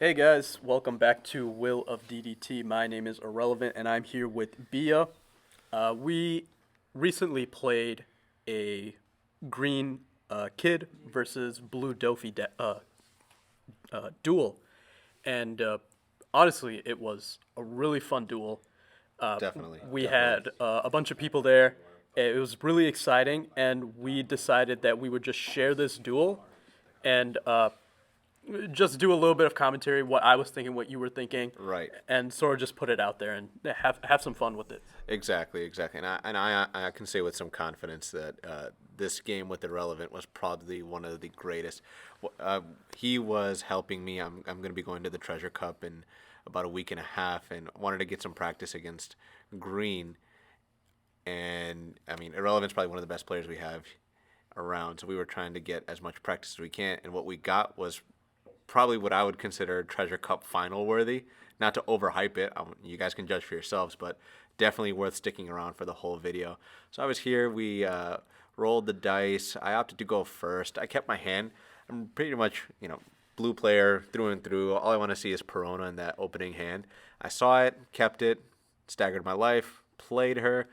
Hey guys, welcome back to Will of DDT. My name is Irrelevant and I'm here with Bia. We recently played a green kid versus blue duel. And honestly, it was a really fun duel. Definitely, We definitely. had a bunch of people there. It was really exciting, and we decided that we would just share this duel and just do a little bit of commentary, what I was thinking, what you were thinking, Right. and sort of just put it out there and have some fun with it. Exactly, exactly. And I can say with some confidence that this game with Irrelevant was probably one of the greatest. He was helping me. I'm going to be going to the Treasure Cup in about a week and a half and wanted to get some practice against Green. And, I mean, Irrelevant's probably one of the best players we have around. So we were trying to get as much practice as we can. And what we got was probably what I would consider Treasure Cup final worthy. Not to overhype it, you guys can judge for yourselves, but definitely worth sticking around for the whole video. So I was here. We rolled the dice. I opted to go first. I kept my hand. I'm pretty much blue player through and through. All I want to see is Perona in that opening hand. I saw it, kept it, staggered my life, played her.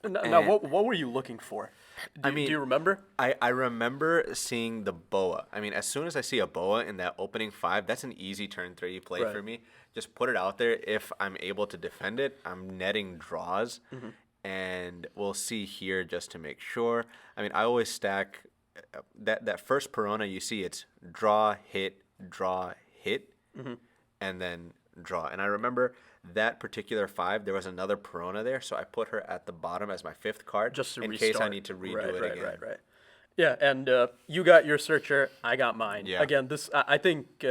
Now, And what were you looking for? I Do mean, you remember? I remember seeing the boa. I mean, as soon as I see a boa in that opening five, that's an easy turn three play Right. for me. Just put it out there. If I'm able to defend it, I'm netting draws. And we'll see here just to make sure. I mean, I always stack that first Perona you see, it's draw, hit, and then draw. And I remember that particular five, there was another Perona there, so I put her at the bottom as my fifth card Just to in restart. case I need to redo Right, it right, again. right. Yeah, and you got your searcher, I got mine. Yeah. Again, I think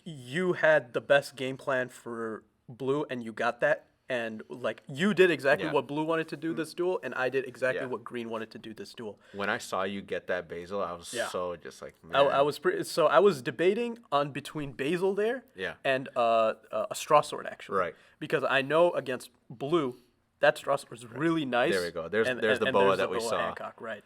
you had the best game plan for blue, and you got that. And like you did exactly Yeah. what blue wanted to do this duel, and I did exactly Yeah. what green wanted to do this duel. When I saw you get that basil, I was Yeah. so just like, I man. was so I was debating on between basil there Yeah. and a straw sword actually. Right. Because I know against blue, that straw sword is really nice. There we go. There's the boa there's that the we boa saw. Hancock, right?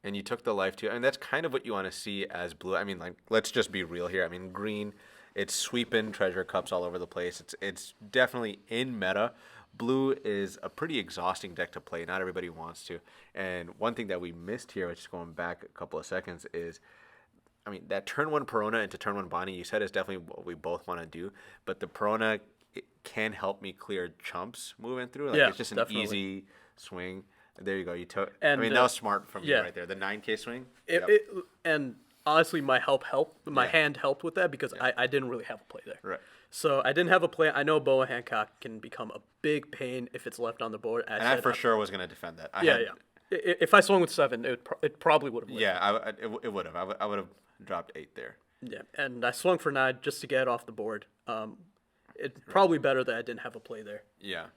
And you took the life too. And that's kind of what you want to see as blue. I mean, like, let's just be real here. I mean, green, it's sweeping treasure cups all over the place. It's definitely in meta. Blue is a pretty exhausting deck to play. Not everybody wants to. And one thing that we missed here, which is going back a couple of seconds, is I mean, that turn one Perona into turn one Bonnie, you said is definitely what we both want to do. But the Perona it can help me clear chumps moving through. Like, Yeah, it's just an definitely. easy swing. There you go. You took. I And, mean, that was smart from you yeah. right there. The 9K swing. It, Yep. it, and honestly, my Yeah. hand helped with that because I didn't really have a play there. Right. So I didn't have a play. I know Boa Hancock can become a big pain if it's left on the board. And I for sure was going to defend that. Yeah. If I swung with 7, it probably would have lived. Yeah, it would have. I would have dropped 8 there. Yeah, and I swung for 9 just to get it off the board. It's probably better that I didn't have a play there. Yeah.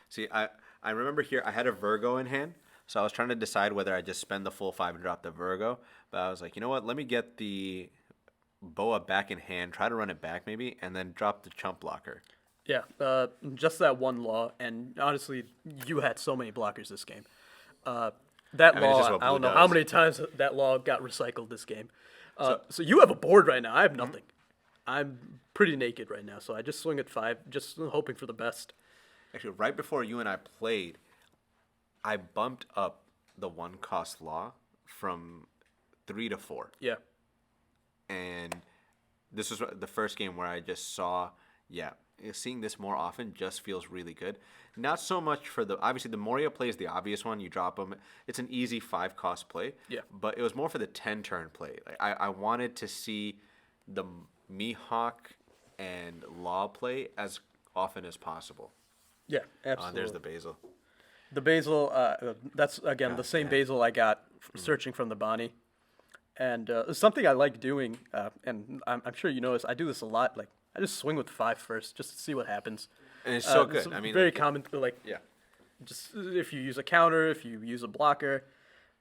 See, I remember here I had a Virgo in hand, so I was trying to decide whether I just spend the full 5 and drop the Virgo. But I was like, you know what? Let me get the Boa back in hand, try to run it back maybe, and then drop the chump blocker. Yeah, just that one law, and honestly, you had so many blockers this game. That I mean, it's just law, what I don't blue know how does. many times that law got recycled this game. So you have a board right now. I have Mm-hmm. nothing. I'm pretty naked right now, so I just swing at 5, just hoping for the best. Actually, right before you and I played, I bumped up the one cost law from 3 to 4. Yeah, And this was the first game where I just saw, yeah, seeing this more often just feels really good. Not so much for the obviously the Moria play is the obvious one. You drop them, it's an easy 5 cost play. Yeah. But it was more for the 10 turn play. Like I wanted to see the Mihawk and Law play as often as possible. yeah, absolutely. There's the Basil. The basil, that's again the same damn. basil I got searching from the Bonnie, and something I like doing, and I'm sure you notice I do this a lot. Like I just swing with 5 first, just to see what happens. And it's so It's good. I mean, very like, common. Like yeah, just if you use a counter, if you use a blocker,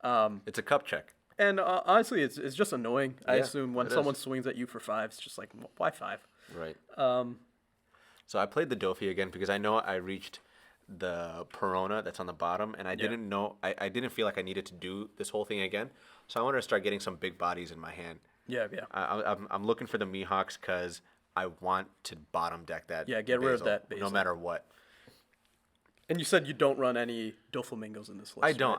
it's a cup check. and honestly, it's just annoying. I Yeah, assume when it someone is. swings at you for 5, it's just like why 5? Right. So I played the Dofi again because I know I reached the Perona that's on the bottom, and I didn't know I didn't feel like I needed to do this whole thing again. So I wanted to start getting some big bodies in my hand. Yeah, yeah. I'm looking for the Mihawks because I want to bottom deck that. Yeah, get rid of that no Basil. matter what. And you said you don't run any Doflamingos in this list. I don't.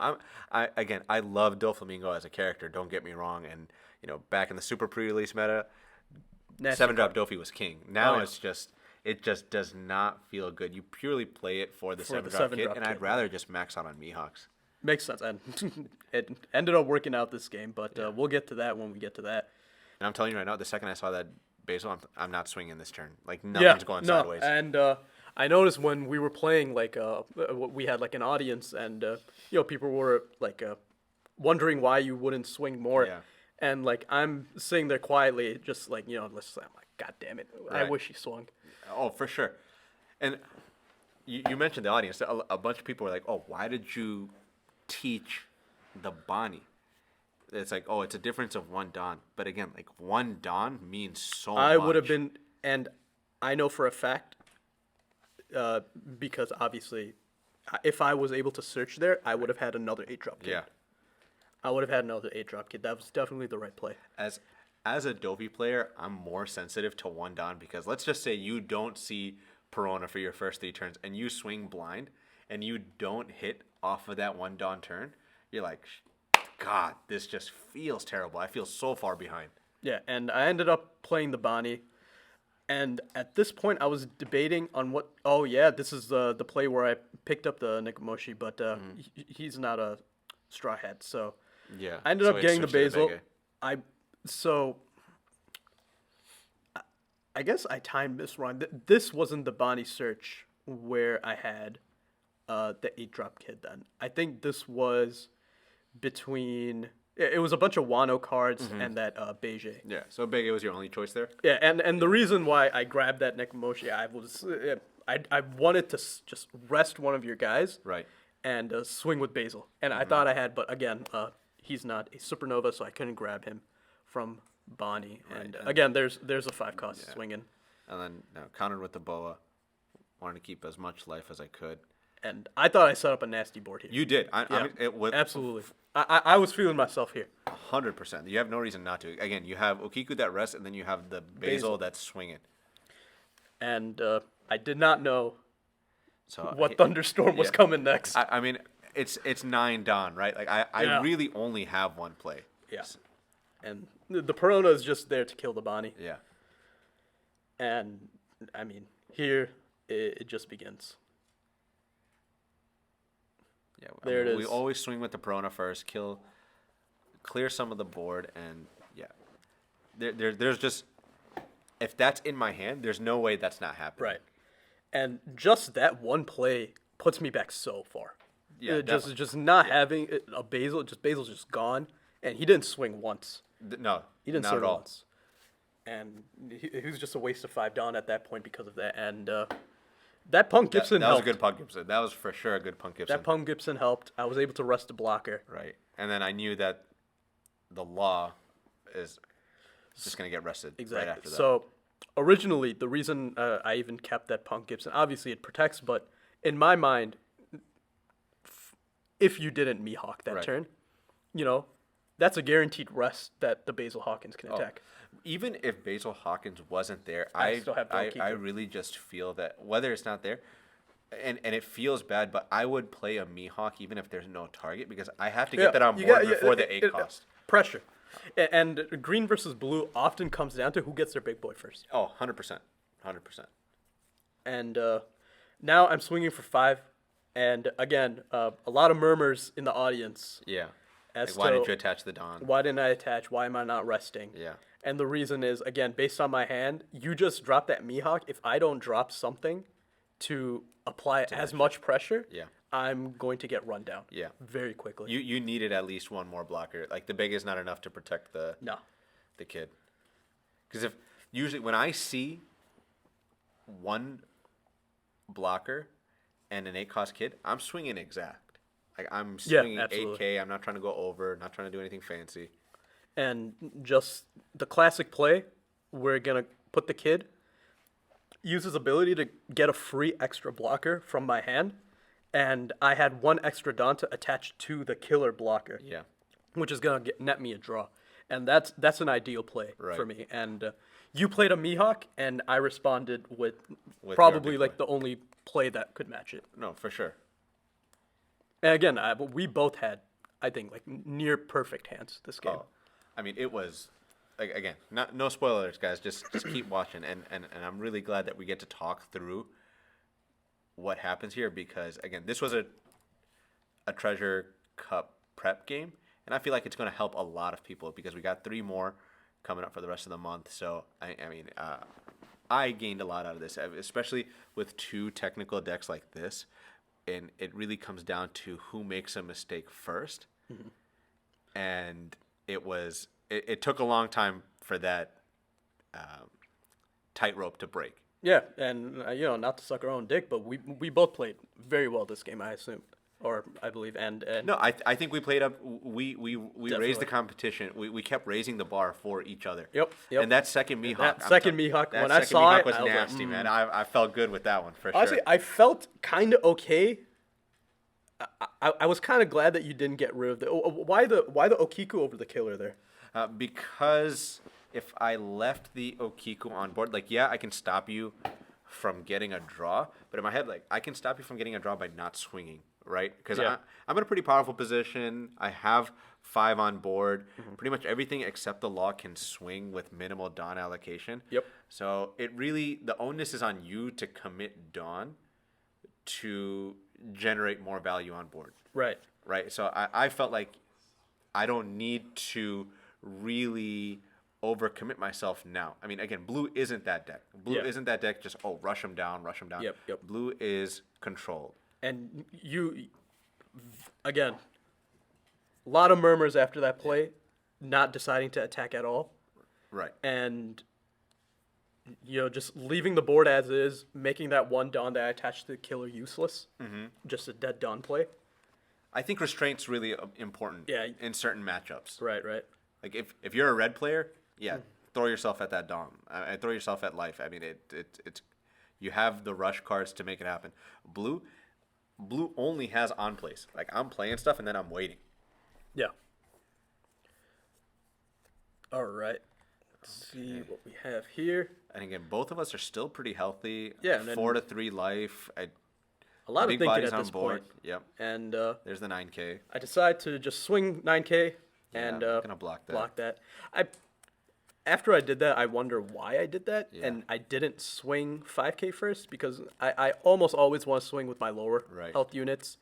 Right? I love Doflamingo as a character. Don't get me wrong. And back in the super pre-release meta, Nasty 7-drop Dofi was king. Now yeah. it just does not feel good. You purely play it for the For the 7-drop kit, 7-drop and kit, I'd rather just max out on Mihawks. Makes sense, and it ended up working out this game, but we'll get to that when we get to that. And I'm telling you right now, the second I saw that Basil, I'm not swinging this turn. Like nothing's going sideways. And I noticed when we were playing, like we had like an audience, and people were like wondering why you wouldn't swing more. Yeah. And like I'm sitting there quietly, just like let's. I'm like, God damn it! I Right. wish he swung. Oh, for sure. And you mentioned the audience. A bunch of people were like, "Oh, why did you teach the Bonnie?" It's like, oh, it's a difference of one Don. But again, like one Don means so much. I would have been, and I know for a fact, because obviously, if I was able to search there, I would have had another 8-drop kid. Yeah. I would have had another 8-drop kid. That was definitely the right play. As a Dopey player, I'm more sensitive to one Don because let's just say you don't see Perona for your first 3 turns and you swing blind and you don't hit off of that one Don turn, you're like, God, this just feels terrible. I feel so far behind. Yeah, and I ended up playing the Bonnie. And at this point, I was debating on what. Oh yeah, this is the play where I picked up the Nikomoshi, but he's not a Straw Hat, so Yeah. I ended so up it getting the switched to Basil. Bege. I guess I timed this wrong. This wasn't the Bonnie search where I had the 8-drop kid. Then I think this was between. It was a bunch of Wano cards and that Beige. Yeah. So Bege was your only choice there? Yeah, and the reason why I grabbed that Nikomoshi, I wanted to just rest one of your guys, Right. and swing with Basil, and I thought I had, but again, he's not a supernova, so I couldn't grab him from Bonnie. And again, there's a 5-cost swinging, And then countered with the Boa. Wanted to keep as much life as I could. and I thought I set up a nasty board here. You did. Absolutely. I was feeling myself here. 100%. You have no reason not to. Again, you have Okiku that rests, and then you have the Basil that's swinging. And I did not know So what thunderstorm was coming next. I mean, it's 9 Dawn, right? Like I Yeah. really only have one play. Yeah. And the Perona is just there to kill the Bonnie. Yeah. And, I mean, here it just begins. Yeah. There it We is. always swing with the Perona first, clear some of the board, and yeah. There's just, if that's in my hand, there's no way that's not happening. Right. And just that one play puts me back so far. Yeah, just not having a Basil, Basil's just gone. And he didn't swing once. No, He didn't not swing at all. once. And he was just a waste of 5 Dawn at that point because of that. And that Punk Gibson That was a helped. good Punk Gibson. That was for sure a good Punk Gibson. That Punk Gibson helped. I was able to rest the blocker. Right. And then I knew that the law is just going to get rested Exactly. right after that. So originally, the reason I even kept that Punk Gibson, obviously it protects, but in my mind, if you didn't Mihawk that Right. turn, that's a guaranteed rest that the Basil Hawkins can attack. Even if Basil Hawkins wasn't there, I still have I Okiku. really just feel that whether it's not there, and it feels bad, but I would play a Mihawk even if there's no target because I have to get that on board before the 8 cost. Pressure. And green versus blue often comes down to who gets their big boy first. Oh, 100%. 100%. And now I'm swinging for 5. And again, a lot of murmurs in the audience. Yeah. As Like, why to didn't you attach the Dawn? why didn't I attach? Why am I not resting? Yeah. And the reason is, again, based on my hand, you just drop that Mihawk. If I don't drop something to apply as much pressure, Yeah. I'm going to get run down. Yeah. Very quickly. You needed at least one more blocker. Like the big is not enough to protect the kid. Because if usually when I see one blocker and an 8-cost kid, I'm swinging exact. Like I'm swinging absolutely. 8K. I'm not trying to go over. Not trying to do anything fancy. And just the classic play, we're going to put the kid, use his ability to get a free extra blocker from my hand, and I had one extra Dawn to attach to the killer blocker, Yeah. which is going to net me a draw. and that's an ideal play for Right. me. And you played a Mihawk, and I responded with With probably your big like the only play that could match it. No, for sure. And again, we both had, I think, like near perfect hands this game. Oh, I mean, it was like again, no spoilers, guys. Just keep watching, and I'm really glad that we get to talk through what happens here because again, this was a Treasure Cup prep game, and I feel like it's going to help a lot of people because we got 3 more coming up for the rest of the month. So I mean, I gained a lot out of this, especially with 2 technical decks like this, and it really comes down to who makes a mistake first. And it took a long time for that tightrope to break. Yeah, and not to suck our own dick, but we both played very well this game, I assume, or I believe, and No, I think we played up. We Definitely. raised the competition. We kept raising the bar for each other. Yep. And that second Mihawk, That second Mihawk, that when I second saw Mihawk it, was I was like, nasty, man. I felt good with that one for honestly, sure. I felt kind of okay. I was kind of glad that you didn't get rid of the. Why the Okiku over the killer there? Because if I left the Okiku on board, like yeah, I can stop you from getting a draw, but in my head, like I can stop you from getting a draw by not swinging, right? Because Yeah. I'm in a pretty powerful position. I have 5 on board. Pretty much everything except the law can swing with minimal Dawn allocation. Yep. So the onus is on you to commit Dawn to generate more value on board. Right. Right. So I felt like I don't need to really overcommit myself now. I mean, again, blue isn't that deck. Blue Yeah. isn't that deck. Just rush them down. Yep. Blue is controlled. And you, again, a lot of murmurs after that play, not deciding to attack at all, Right. and just leaving the board as is, making that one Dawn that I attached to the killer useless, just a dead Dawn play. I think restraint's really important. Yeah. In certain matchups. Right. Like if you're a red player, yeah, throw yourself at that Dom. Throw yourself at life. I mean, it's you have the rush cards to make it happen. Blue only has on plays. Like I'm playing stuff and then I'm waiting. Yeah. All right. Let's see what we have here. And again, both of us are still pretty healthy. Yeah, and then- 4 to 3 life. A lot of Big thinking bodies at on this board. point. Yep. And There's the 9K. I decide to just swing 9K and I'm gonna block that. After I did that, I wonder why I did that, Yeah. and I didn't swing 5K first because I almost always want to swing with my lower Right. health units.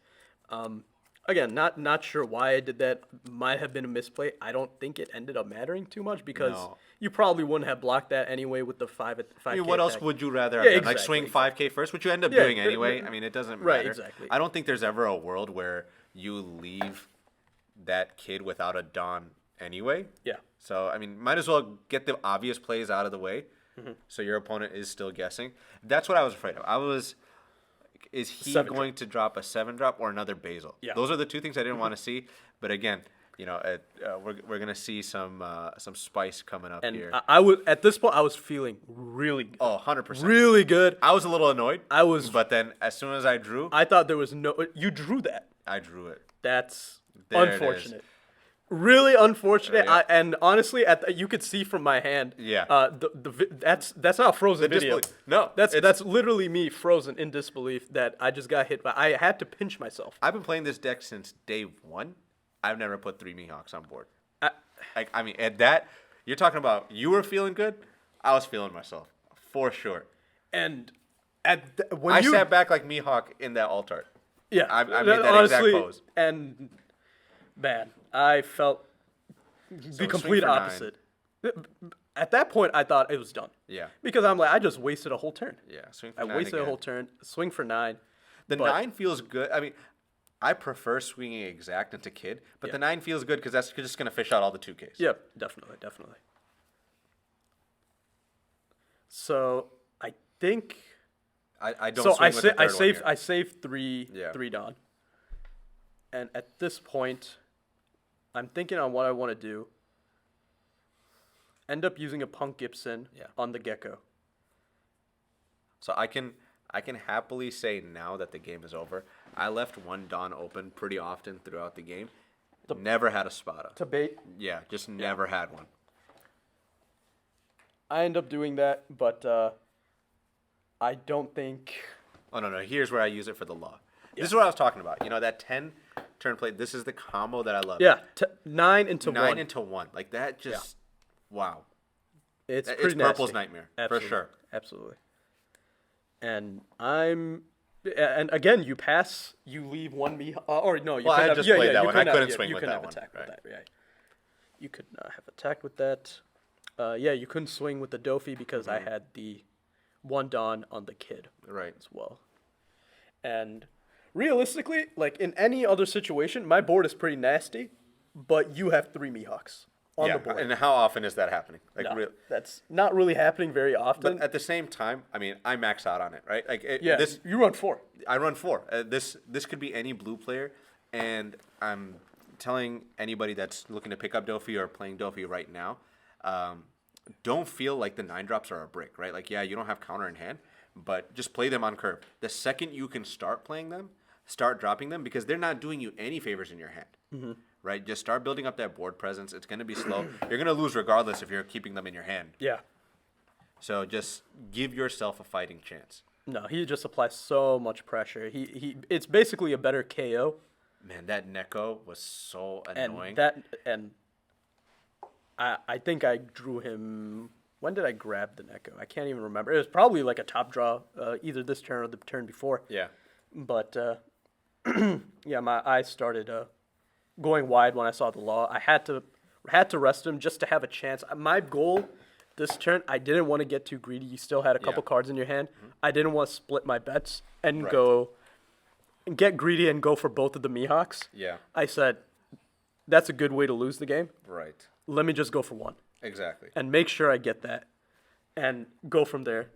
Again, not sure why I did that. Might have been a misplay. I don't think it ended up mattering too much because No. you probably wouldn't have blocked that anyway with the 5K. I mean, what else attack. would you rather Yeah, have done? Like swing exactly. 5K first, which you end up Yeah, doing anyway. I mean, it doesn't matter. Right, exactly. I don't think there's ever a world where you leave that kid without a Dawn anyway. Yeah. So, I mean, might as well get the obvious plays out of the way so your opponent is still guessing. That's what I was afraid of. Is he 7-drop. to drop a 7-drop or another Basil? Yeah. Those are the 2 things I didn't want to see. But again, we're going to see some spice coming up And here. I would at this point I was feeling really good. Oh, 100%. Really good. I was a little annoyed. But then as soon as I drew, I thought there was no. You drew that. I drew it. That's There it is. unfortunate. Really unfortunate. Yeah. And honestly, you could see from my hand. Yeah. That's not a frozen video. disbelief. No, that's literally me frozen in disbelief that I just got hit by. I had to pinch myself. I've been playing this deck since day 1. I've never put 3 Mihawks on board. I mean, at that, you're talking about you were feeling good. I was feeling myself for sure. And when I you sat back like Mihawk in that altar. yeah, I made that exact pose. And man, I felt the swing complete for 9. opposite. At that point, I thought it was done. Yeah. Because I'm like, I just wasted a whole turn. Yeah. Swing for I 9 wasted a again. whole turn. Swing for 9. The but- 9 feels good. I mean, I prefer swinging exact into kid, but the 9 feels good because that's just going to fish out all the 2Ks. Yeah, definitely. So I think. I don't So swing with the third one here. I saved three Yeah. Dawn. And at this point, I'm thinking on what I want to do. End up using a Punk Gibson Yeah. on the Gecko. So I can happily say now that the game is over. I left one Dawn open pretty often throughout the game. Never had a Spada. To bait, Yeah, just never had one. I end up doing that, but I don't think. Oh, no. Here's where I use it for the law. This is what I was talking about. You know, that 10 turn play, this is the combo that I love. Yeah, 9 into 9 1. into 1. Like, that just, wow. It's It's pretty Purple's nasty. nightmare, Absolutely. for sure. Absolutely. And again, you pass, you leave one me, or no, you Well, I couldn't had have, just yeah, played yeah, that you one. couldn't I have- couldn't yeah, swing you with couldn't that have one, attacked right. with that, yeah. You could not have attacked with that. Yeah, you couldn't swing with the Dofi because I had the one Dawn on the kid Right. as well. And realistically, like in any other situation, my board is pretty nasty, but you have 3 Mihawks on the board. And how often is that happening? Like, No, that's not really happening very often. But at the same time, I mean, I max out on it, right? Like, yeah, this, you run 4. I run 4. This could be any blue player, and I'm telling anybody that's looking to pick up Dofi or playing Dofi right now, don't feel like the 9 drops are a brick, right? Like, yeah, you don't have counter in hand, but just play them on curve. The second you can start playing them, start dropping them, because they're not doing you any favors in your hand, right? Just start building up that board presence. It's going to be slow. You're going to lose regardless if you're keeping them in your hand. Yeah. So just give yourself a fighting chance. No, he just applies so much pressure. It's basically a better KO. Man, that Neko was so annoying. And I think I drew him. When did I grab the Neko? I can't even remember. It was probably like a top draw, either this turn or the turn before. Yeah. But yeah, my eyes started going wide when I saw the law. I had to rest him just to have a chance. My goal this turn, I didn't want to get too greedy. You still had a couple cards in your hand. I didn't want to split my bets and get greedy and go for both of the Mihawks. Yeah. I said, that's a good way to lose the game. Right. Let me just go for one Exactly. and make sure I get that and go from there.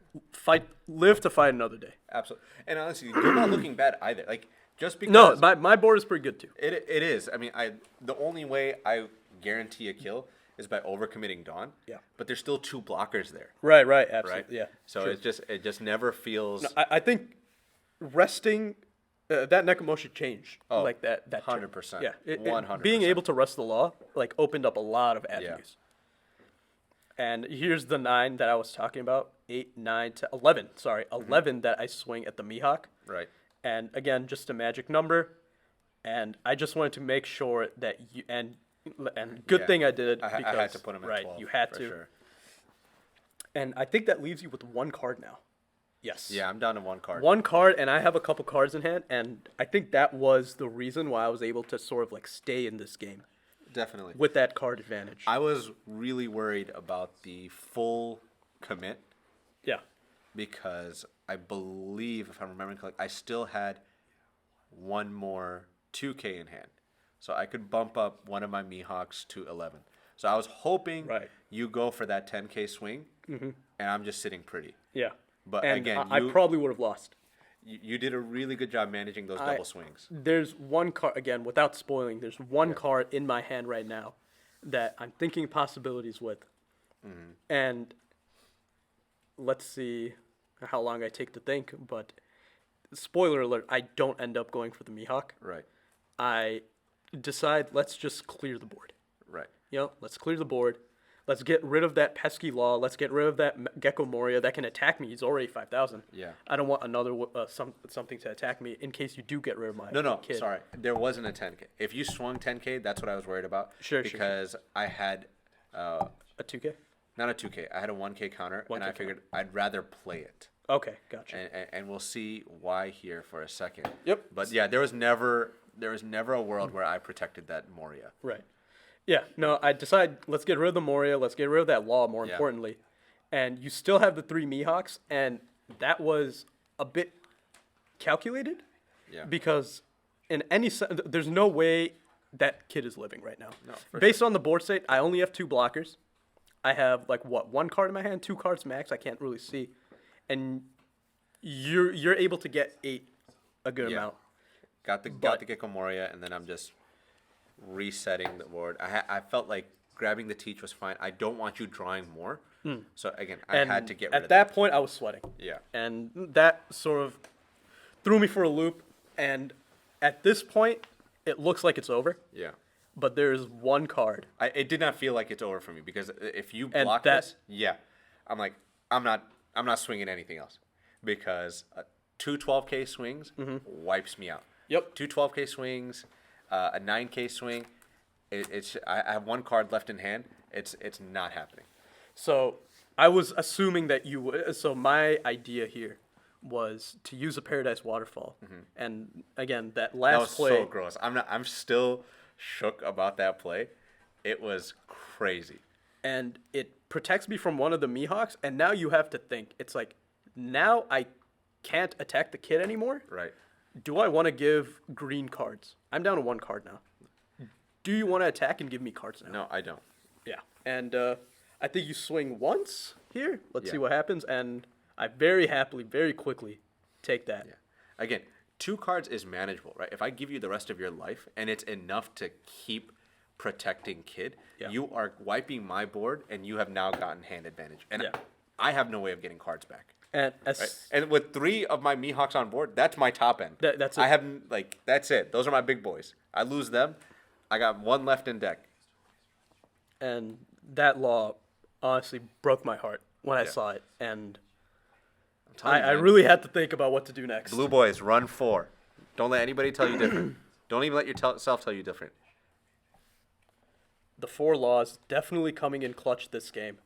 Live to fight another day. Absolutely. And honestly, you're not looking bad either. Like, just because No, my board is pretty good too. it is. I mean, the only way I guarantee a kill is by overcommitting Dawn. Yeah. But there's still 2 blockers there, Right, right? absolutely. Yeah. So true. it just never feels. I think resting that Nekomashi changed like that. 100%. Yeah, 100%. Being able to rest the law like opened up a lot of avenues. And here's the 9 that I was talking about: 8, 9, 10, 11. Sorry, 11 that I swing at the Mihawk. Right. And again, just a magic number. And I just wanted to make sure that you and good Yeah. thing I did I because had to put him at right, 12. you had for to. Sure. And I think that leaves you with 1 card now. Yes. Yeah, I'm down to 1 card. 1 card, and I have a couple cards in hand, and I think that was the reason why I was able to sort of like stay in this game Definitely. with that card advantage. I was really worried about the full commit Yeah. because I believe, if I'm remembering correctly, I still had 1 more 2K in hand. So I could bump up one of my Mihawks to 11. So I was hoping you go for that 10K swing, and I'm just sitting pretty. Yeah. But and again, I probably would have lost. You did a really good job managing those double swings. There's 1 card, again, without spoiling, there's 1 card in my hand right now that I'm thinking possibilities with. And let's see how long I take to think, but spoiler alert, I don't end up going for the Mihawk. Right. I decide, let's just clear the board. Right. Let's clear the board. Let's get rid of that pesky law. Let's get rid of that Gecko Moria that can attack me. He's already 5,000. Yeah. I don't want another something to attack me in case you do get rid of my No, kid. sorry. There wasn't a 10K. If you swung 10K, that's what I was worried about. Sure. Because I had A 2K? not a 2K. I had a 1K counter, and 1K I figured I'd rather play it. Okay, gotcha. And we'll see why here for a second. Yep. But yeah, there was never a world where I protected that Moria. Right. Yeah, no, I decide, let's get rid of the Moria. Let's get rid of that law, more Yeah. importantly. And you still have the 3 Mihawks, and that was a bit calculated. Yeah. Because in there's no way that kid is living right now. No, for Based on the board state, I only have 2 blockers. I have like 1 card in my hand, 2 cards max. I can't really see, and you're able to get 8 a good Yeah. amount. Got the Gecko Moria, and then I'm just resetting the board. I felt like grabbing the teach was fine. I don't want you drawing more. So again, I And had to get rid at of that point, I was sweating. Yeah. And that sort of threw me for a loop. And at this point, it looks like it's over. Yeah. but there's one card. It did not feel like it's over for me because if you And block that- this, yeah, I'm like, I'm not swinging anything else because two 12K swings wipes me out. Yep. Two 12K swings, a 9K swing. I have one card left in hand. It's not happening. So I was assuming that you would. So my idea here was to use a Paradise Waterfall, and again that last That was play. so gross. I'm still shook about that play. It was crazy. And it protects me from one of the Mihawks, and now you have to think. It's like, now I can't attack the kid anymore. Right. Do I want to give green cards? I'm down to one card now. Do you want to attack and give me cards now? No, I don't. Yeah. And I think you swing once here. Let's see Yeah. what happens. And I very happily, very quickly take that. Yeah. Again, 2 cards is manageable, right? If I give you the rest of your life and it's enough to keep protecting kid, Yeah. you are wiping my board and you have now gotten hand advantage. And Yeah. I have no way of getting cards back. And Right? And with 3 of my Mihawks on board, that's my top end. That's it. I haven't, like, that's it. Those are my big boys. I lose them. I got 1 left in deck. And that law honestly broke my heart when I Yeah. saw it. And I'm telling you, I man. really had to think about what to do next. Blue boys, run 4. Don't let anybody tell you different. Don't even let yourself tell you different. The 4 laws definitely coming in clutch this game.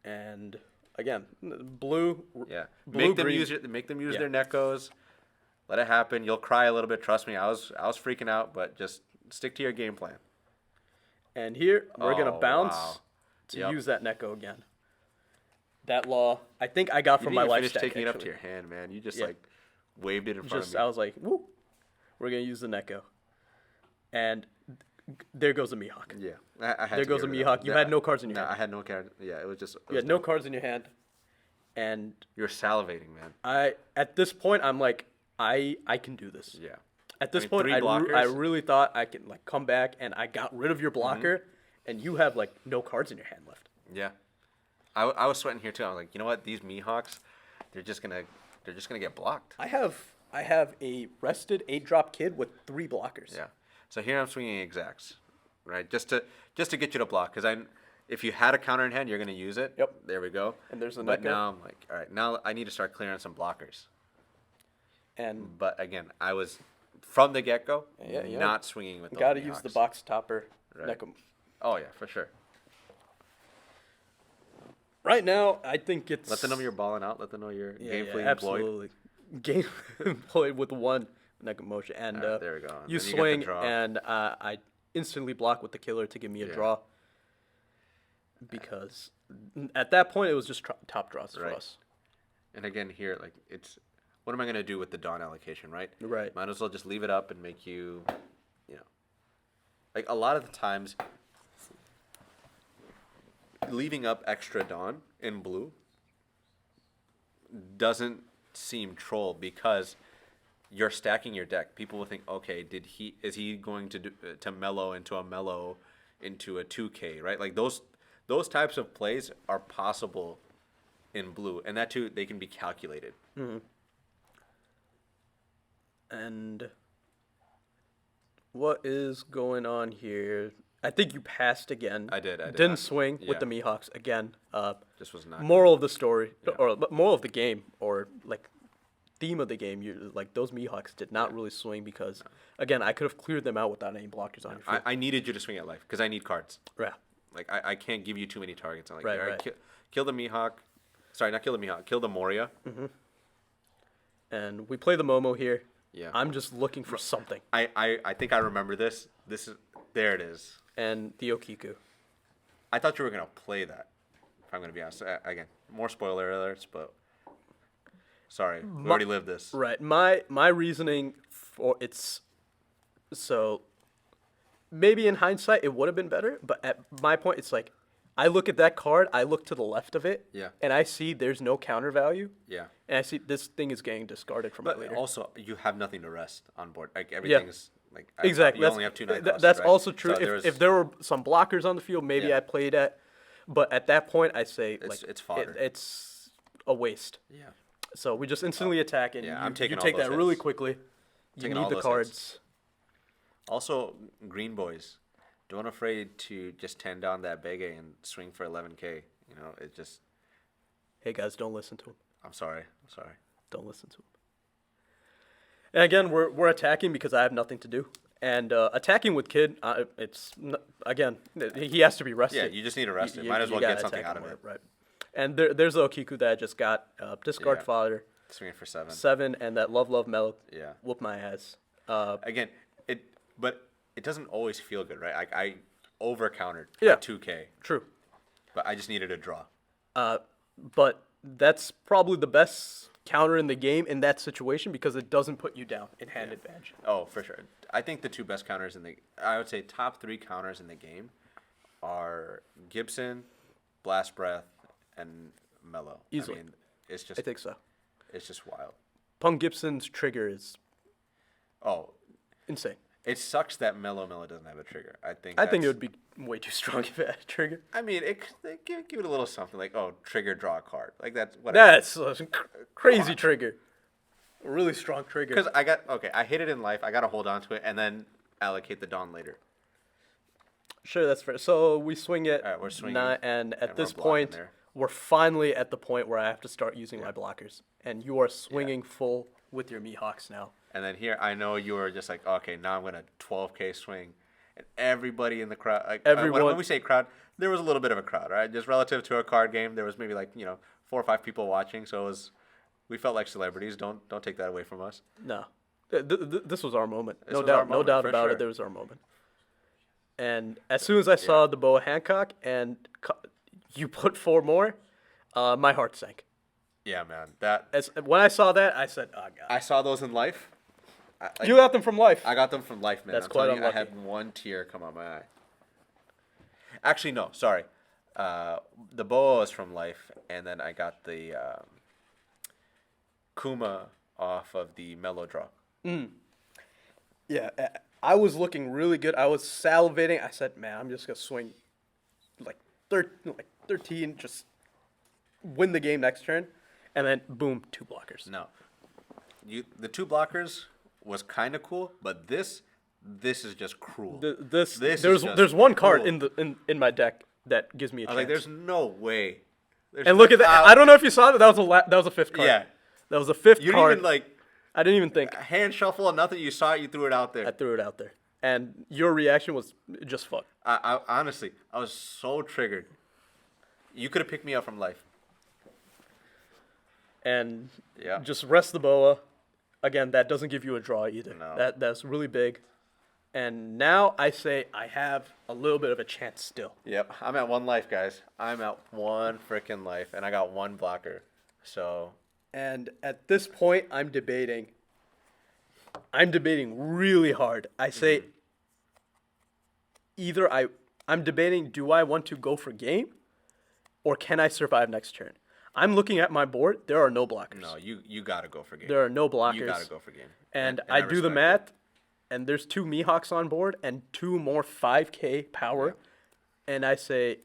And again, blue. Yeah, Blue, make them green. use Yeah. their Neckos. Let it happen. You'll cry a little bit. Trust me, I was freaking out, but just stick to your game plan. And here we're gonna Oh, bounce wow. to Yep. use that Neko again. That law, I think I got You from didn't my even life finish stack. taking it up to actually. your hand, man. You just Yeah. like waved it in front Just of me. I was like, woo, we're gonna use the Neko, and there goes a Mihawk. Yeah, I had There to goes get a rid of Mihawk. that. You had no cards in your No, hand. I had no card. Yeah, it was just. You had no cards in your hand, and You're salivating, man. at this point I'm like, I can do this. Yeah. At this mean, point, 3 I blockers. really thought I could like come back, and I got rid of your blocker, and you have like no cards in your hand left. Yeah. I was sweating here too. I was like, you know what? These Mihawks, they're just gonna get blocked. I have a rested 8-drop kid with 3 blockers. Yeah. So here I'm swinging exacts, right? Just to get you to block, because if you had a counter in hand, you're gonna use it. Yep. There we go. And there's the But Neko. now I'm like, all right, now I need to start clearing some blockers. And But again, I was from the get go Yeah, yeah. not swinging with those got to use the Mihawks. box topper. Right. Neko. Oh yeah, for sure. Right now, I think it's. Let them know you're balling out. Let them know you're Yeah, gamefully employed. absolutely. Game employed with 1 Neko motion. And Alright, there we go. And you then you get the swing, draw. and I instantly block with the killer to give me a Yeah. draw. Because at that point, it was just top draws for Right. us. And again, here, like, it's what am I gonna do with the dawn allocation, right? Right. Might as well just leave it up and make you, you know, like a lot of the times, leaving up extra dawn in blue doesn't seem troll because you're stacking your deck. People will think, okay, is he going to mellow into a 2K, right? Like those types of plays are possible in blue, and that too they can be calculated. And what is going on here? I think you passed again. I did Didn't not- swing yeah. with the Mihawks again. Just was not. Moral of the story, Yeah. or moral of the game, or like theme of the game. You like those Mihawks did not really swing because again I could have cleared them out without any blockers on your field. I needed you to swing at life because I need cards. Yeah. Like I can't give you too many targets. I'm like, Right, all right, right. kill the Mihawk. Sorry, not kill the Mihawk. Kill the Moria. And we play the Momo here. Yeah. I'm just looking for something. I think I remember this. There it is. And the Okiku. I thought you were gonna play that. If I'm gonna be honest, again, more spoiler alerts, but sorry, we already lived this. Right. My reasoning for it's so maybe in hindsight it would have been better, but at my point it's like I look at that card, I look to the left of it, Yeah. and I see there's no counter value, Yeah. and I see this thing is getting discarded from my But leader. also, you have nothing to rest on board. Like everything's like Exactly. You only have 2 night costs, that's right? also true. So If there were some blockers on the field, maybe Yeah. I played at. But at that point, I say like it's fodder. it's a waste. Yeah. So we just instantly attack, and Yeah, you, I'm taking you all take those that really hits. quickly. You Taking need all the those cards. hits. Also, green boys, don't afraid to just 10 down that Bege and swing for 11K. You know, it just. Hey guys, don't listen to him. I'm sorry. Don't listen to him. And again, we're attacking because I have nothing to do. And attacking with Kid, again, he has to be rested. Yeah, you just need to rest him. Might as well get something out of it. Right. And there's a Okiku that I just got. Discard Yeah. fodder. Swinging for 7. 7, and that Love Mellow. Yeah. Whoop my ass. Again, but it doesn't always feel good, right? I over countered Yeah. 2K, True. but I just needed a draw. But that's probably the best counter in the game in that situation because it doesn't put you down in hand advantage. Oh, for sure. I think the two best counters I would say top 3 counters in the game are Gibson, Blast Breath, and Mellow. Easily. I mean, it's just I think so. it's just wild. Punk Gibson's trigger is Oh, insane. it sucks that Mellow doesn't have a trigger. I think it that's- would be way too strong if it had a trigger. I mean, give it a little something like, oh, trigger, draw a card. Like that's whatever. That's a crazy trigger. A really strong trigger. Because I hit it in life. I got to hold on to it and then allocate the Dawn later. Sure, that's fair. So we swing it. All right, we're swinging, 9, and at and this we're blocking point, there. we're finally at the point where I have to start using my blockers. And you are swinging full with your Mihawks now. And then here, I know you were just like, okay, now I'm going to 12K swing. And everybody in the crowd, like, Everyone- when we say crowd, there was a little bit of a crowd, right? Just relative to a card game, there was maybe 4 or 5 people watching. So we felt like celebrities. Don't take that away from us. No. This was our moment. This No was our doubt. No moment, doubt for about sure. it. There was our moment. And as soon as I saw the Boa Hancock and you put 4 more, my heart sank. Yeah, man. When I saw that, I said, "Oh God!" I saw those in life. You got them from life. I got them from life, man. That's I'm quite telling you, unlucky. I had one tear come out my eye. Actually, no, sorry. The boa was from life, and then I got the Kuma off of the Mellow Draw. Yeah, I was looking really good. I was salivating. I said, "Man, I'm just gonna swing like 13, just win the game next turn," and then boom, 2 blockers. No, the 2 blockers was kind of cool, but this is just cruel. This is there's just one card cruel. in my deck that gives me a I was chance. like, there's no way. And look at that. I don't know if you saw that. That was a 5th card. Yeah. That was a 5th You card. didn't even I didn't even think. hand shuffle or nothing. You saw it. You threw it out there. I threw it out there, and your reaction was just fuck. I honestly, I was so triggered. You could have picked me up from life. And Yeah. just rest the boa. Again, that doesn't give you a draw either. No. That's really big. And now I say I have a little bit of a chance still. Yep, I'm at 1 life, guys. I'm at 1 freaking life, and I got 1 blocker. So And at this point, I'm debating really hard. I say either I'm debating, do I want to go for game or can I survive next turn? I'm looking at my board. There are no blockers. no, you gotta go for game. There are no blockers. You gotta go for game. And I do the respect math, and there's 2 Mihawks on board and 2 more 5K power. And I say,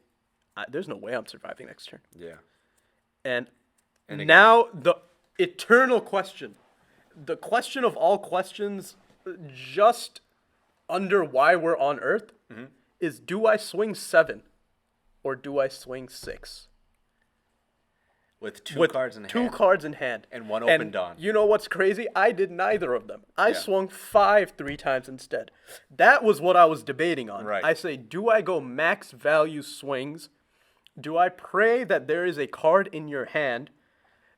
there's no way I'm surviving next turn. it. Yeah. And again- now the eternal question, the question of all questions, just under why we're on Earth, is do I swing 7 or do I swing 6? With 2 With cards in 2 hand. cards in hand. And 1 open dawn. You know what's crazy? I did neither of them. I Yeah. swung 5 3 times instead. That was what I was debating on. Right. I say, do I go max value swings? Do I pray that there is a card in your hand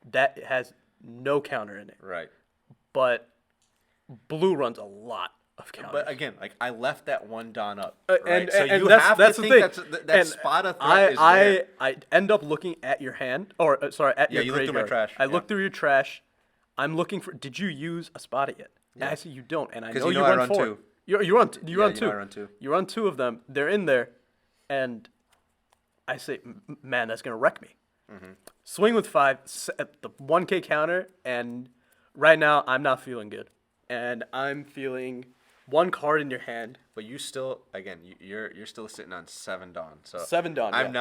that has no counter in it? Right. But blue runs a lot of counters. But again, I left that 1 dawn up. And, Right? So and you that's, have that's to the think thing. that And spot of threat is I there. I end up looking at your hand, or at your you look through my graveyard. trash, I yeah. look through your trash. I'm looking for. Did you use a spot it yet? And I say you don't, and I 'Cause know you you know I run run 4. 2. You run Yeah, run you know 2. I run 2. You run 2 of them. They're in there, and I say, man, that's gonna wreck me. Mm-hmm. Swing with 5 at the 1K counter, and right now I'm not feeling good, and I'm feeling 1 card in your hand. But you still, again, you're still sitting on 7 dawn. So 7 dawn, I'm yeah.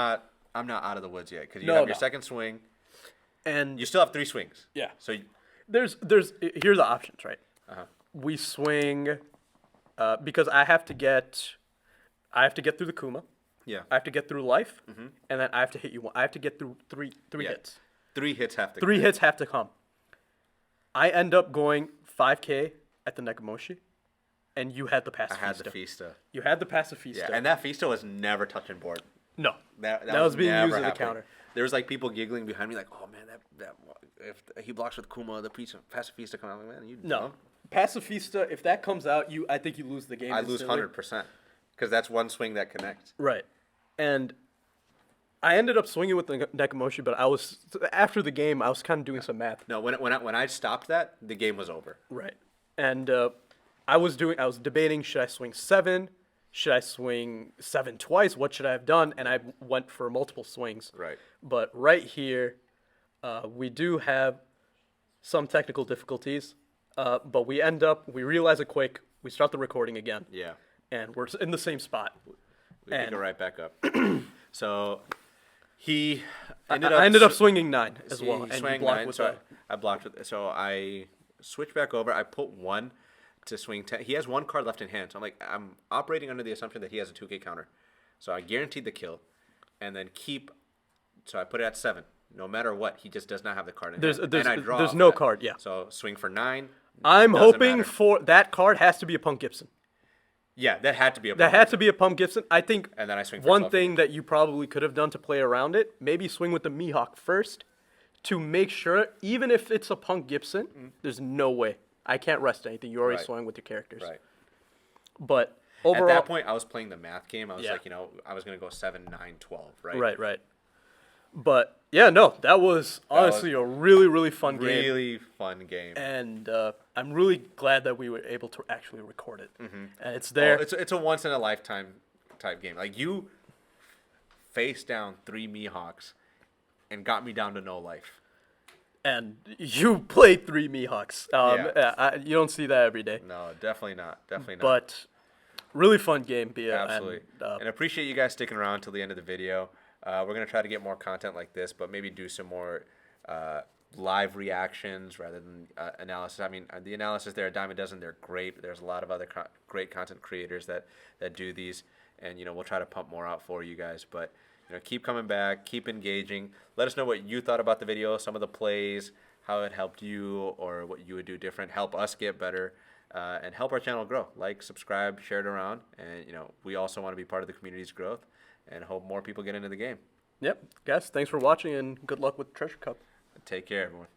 not out of the woods yet because you No, have your no. second swing. And You still have 3 swings. yeah. So There's here are the options, right? Uh-huh. We swing because I have to get through the Kuma. Yeah. I have to get through life, and then I have to hit you one. I have to get through three Yeah. hits. 3 hits have to. Three hits have to come. I end up going 5K at the Nekomoshi, and you had the I Pacifista. had the Fista. You had the Pacifista. Yeah, and that Fista was never touching board. No. That was being never used as a happening. counter. There was like people giggling behind me, like, "Oh man, that if he blocks with Kuma, the Pacifista come out." I'm like, man, you No. dumb. Pacifista, if that comes out, I think you lose the game. I lose instantly. 100% because that's one swing that connects. Right. And I ended up swinging with the Nekomoshi, but after the game, I was kind of doing some math. No, when I stopped that, the game was over. Right. And I was debating, should I swing 7? Should I swing 7 twice? What should I have done? And I went for multiple swings. Right. But right here, we do have some technical difficulties. But we realize it quick. We start the recording again. Yeah. And we're in the same spot. We pick And- it right back up. So he I ended up swinging 9 as well. He And you swung blocked 9, with so that. I blocked with it. So I switched back over. I put 1 to swing 10. He has 1 card left in hand. So I'm operating under the assumption that he has a 2K counter. So I guaranteed the kill, and then so I put it at 7. No matter what, he just does not have the card in hand. And I draw there's off no that. card, yeah. So swing for 9. I'm doesn't hoping matter. for that card has to be a Punk Gibson. Yeah, that had to be a That had to be a Pump Gibson. I think And then I swing for one 12 thing that you probably could have done to play around it, maybe swing with the Mihawk first to make sure, even if it's a Punk Gibson, there's no way. I can't rest anything. You already Right. swung with your characters. Right. But overall. At that point, I was playing the math game. I was Yeah. like, I was going to go 7, 9, 12, right? Right. But yeah, no, that was honestly a really, really fun game. Really fun game. And I'm really glad that we were able to actually record it. And it's there. It's a once in a lifetime type game. Like you face down 3 Mihawks and got me down to no life. And you played 3 Mihawks. Yeah. You don't see that every day. No, definitely not. Definitely not. But really fun game, Bia. Absolutely. And appreciate you guys sticking around till the end of the video. We're going to try to get more content like this, but maybe do some more live reactions rather than analysis. I mean, the analysis there, a dime a dozen, they're great. There's a lot of other great content creators that do these, and we'll try to pump more out for you guys. But keep coming back, keep engaging. Let us know what you thought about the video, some of the plays, how it helped you, or what you would do different. Help us get better, and help our channel grow. Like, subscribe, share it around, and we also want to be part of the community's growth, and hope more people get into the game. Yep. Guys, thanks for watching, and good luck with Treasure Cup. Take care, everyone.